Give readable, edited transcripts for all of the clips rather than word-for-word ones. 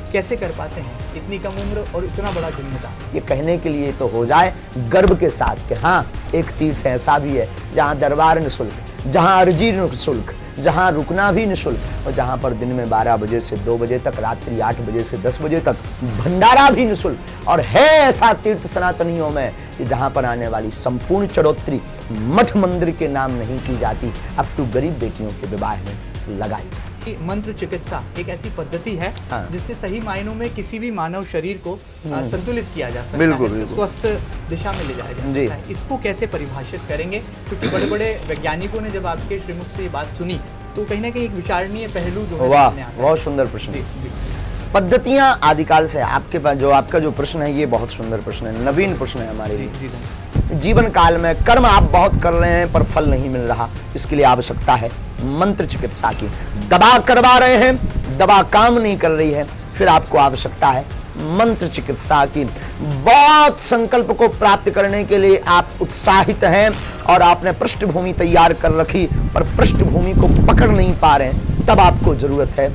कैसे कर पाते हैं इतनी कम उम्र और इतना बड़ा जिम्मेदार? ये कहने के लिए तो हो जाए गर्व के साथ कि हाँ, एक तीर्थ ऐसा भी है जहाँ दरबार निःशुल्क, जहाँ अर्जी निःशुल्क, जहाँ रुकना भी निःशुल्क और जहाँ पर दिन में 12 बजे से 2 बजे तक, रात्रि 8 बजे से 10 बजे तक भंडारा भी निःशुल्क। और है ऐसा तीर्थ सनातनियों में कि जहाँ पर आने वाली संपूर्ण चढ़ोतरी मठ मंदिर के नाम नहीं की जाती, अब तो गरीब बेटियों के विवाह में लगाई जाती। मंत्र चिकित्सा एक ऐसी पद्धति है जिससे सही मायनों में किसी भी मानव शरीर को संतुलित किया जा सकता है, स्वस्थ दिशा में ले जाया जा सकता है। इसको कैसे परिभाषित करेंगे? क्योंकि बड़े बड़े वैज्ञानिकों ने जब आपके श्रीमुख से ये बात सुनी तो कहीं ना कहीं एक विचारणीय पहलू जो है सामने आता है। बहुत सुंदर प्रश्न। पद्धतियां आदिकाल से आपके पास जो आपका जो प्रश्न है ये बहुत सुंदर प्रश्न है, नवीन प्रश्न है हमारे लिए। जीवन काल में कर्म आप बहुत कर रहे हैं पर फल नहीं मिल रहा, इसके लिए आवश्यकता है मंत्र चिकित्सा की। दवा करवा रहे हैं, दवा काम नहीं कर रही है, फिर आपको आवश्यकता है मंत्र चिकित्सा की। बहुत संकल्प को प्राप्त करने के लिए आप उत्साहित हैं और आपने पृष्ठभूमि तैयार कर रखी पर पृष्ठभूमि को पकड़ नहीं पा रहे हैं, तब आपको जरूरत है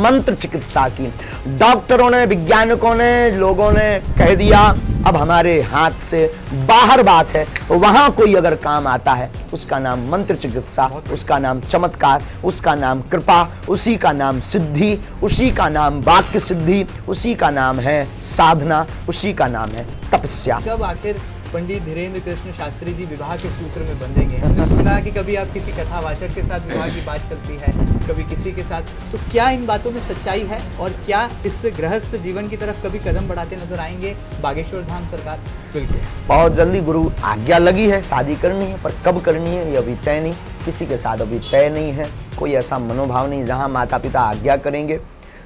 मंत्र चिकित्सा की। डॉक्टरों ने, वैज्ञानिकों ने, लोगों ने कह दिया, अब हमारे हाथ से बाहर बात है। वहां कोई अगर काम आता है उसका नाम मंत्र चिकित्सा, उसका नाम चमत्कार, उसका नाम कृपा, उसी का नाम सिद्धि, उसी का नाम वाक्य सिद्धि, उसी का नाम है साधना, उसी का नाम है तपस्या। कब आखिर पंडित धीरेन्द्र कृष्ण शास्त्री जी विवाह के सूत्र में बंधेंगे? हमने सुना कि कभी आप किसी कथावाचक के साथ विवाह की बात चलती है, कभी किसी के साथ, तो क्या इन बातों में सच्चाई है और क्या इस गृहस्थ जीवन की तरफ कभी कदम बढ़ाते नजर आएंगे बागेश्वर धाम सरकार? बिल्कुल, बहुत जल्दी गुरु आज्ञा लगी है, शादी करनी है, पर कब करनी है ये अभी तय नहीं, किसी के साथ अभी तय नहीं है। कोई ऐसा मनोभाव नहीं जहाँ माता पिता आज्ञा करेंगे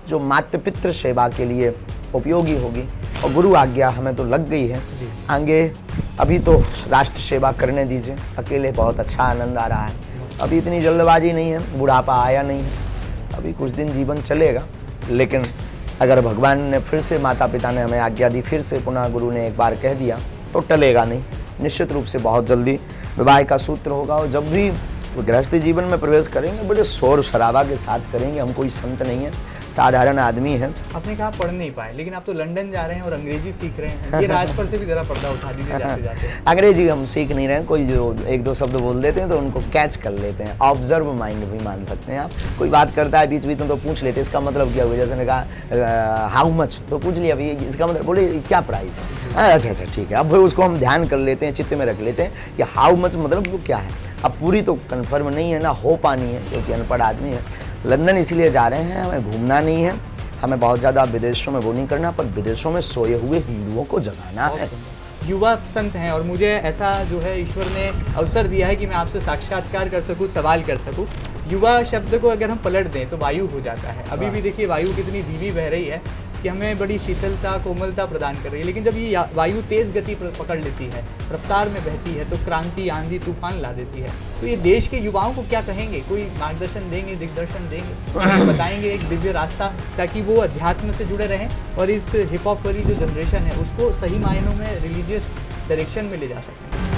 जो मातृ पितृ सेवा के लिए उपयोगी होगी, और गुरु आज्ञा हमें तो लग गई है। आगे अभी तो राष्ट्र सेवा करने दीजिए, अकेले बहुत अच्छा आनंद आ रहा है, अभी इतनी जल्दबाजी नहीं है, बुढ़ापा आया नहीं है, अभी कुछ दिन जीवन चलेगा। लेकिन अगर भगवान ने फिर से, माता पिता ने हमें आज्ञा दी, फिर से पुनः गुरु ने एक बार कह दिया तो टलेगा नहीं, निश्चित रूप से बहुत जल्दी विवाह का सूत्र होगा। और जब भी गृहस्थी जीवन में प्रवेश करेंगे बड़े शोर शराबा के साथ करेंगे। हम कोई संत नहीं है, साधारण आदमी है। आपने कहा पढ़ नहीं पाए, लेकिन आप तो लंदन जा रहे हैं और अंग्रेजी सीख रहे हैं, ये राज पर से भी जरा पर्दा उठा दीजिए जाते जाते। अंग्रेजी हम सीख नहीं रहे हैं, कोई जो एक दो शब्द बोल देते हैं तो उनको कैच कर लेते हैं, ऑब्जर्व माइंड भी मान सकते हैं आप। कोई बात करता है बीच बीच में तो पूछ लेते हैं इसका मतलब क्या हुआ, जैसे ने कहा हाउ मच तो पूछ लिया भाई इसका मतलब, बोले क्या प्राइस है, अच्छा अच्छा ठीक है। अब फिर उसको हम ध्यान कर लेते हैं, चित्त में रख लेते हैं कि हाउ मच मतलब वो क्या है। अब पूरी तो कन्फर्म नहीं है ना हो पानी है, क्योंकि अनपढ़ आदमी है। लंदन इसलिए जा रहे हैं, हमें घूमना नहीं है, हमें बहुत ज़्यादा विदेशों में वो नहीं करना, पर विदेशों में सोए हुए हिंदुओं को जगाना है। युवा संत हैं और मुझे ऐसा जो है ईश्वर ने अवसर दिया है कि मैं आपसे साक्षात्कार कर सकूं, सवाल कर सकूं। युवा शब्द को अगर हम पलट दें तो वायु हो जाता है। अभी भी देखिए वायु कितनी धीमी बह रही है कि हमें बड़ी शीतलता, कोमलता प्रदान कर रही है, लेकिन जब ये वायु तेज गति पकड़ लेती है, रफ्तार में बहती है, तो क्रांति, आंधी, तूफान ला देती है। तो ये देश के युवाओं को क्या कहेंगे? कोई मार्गदर्शन देंगे, दिग्दर्शन देंगे, बताएंगे एक दिव्य रास्ता, ताकि वो अध्यात्म से जुड़े रहें और इस हिप हॉप वाली जो जनरेशन है उसको सही मायनों में रिलीजियस डायरेक्शन में ले जा सकें?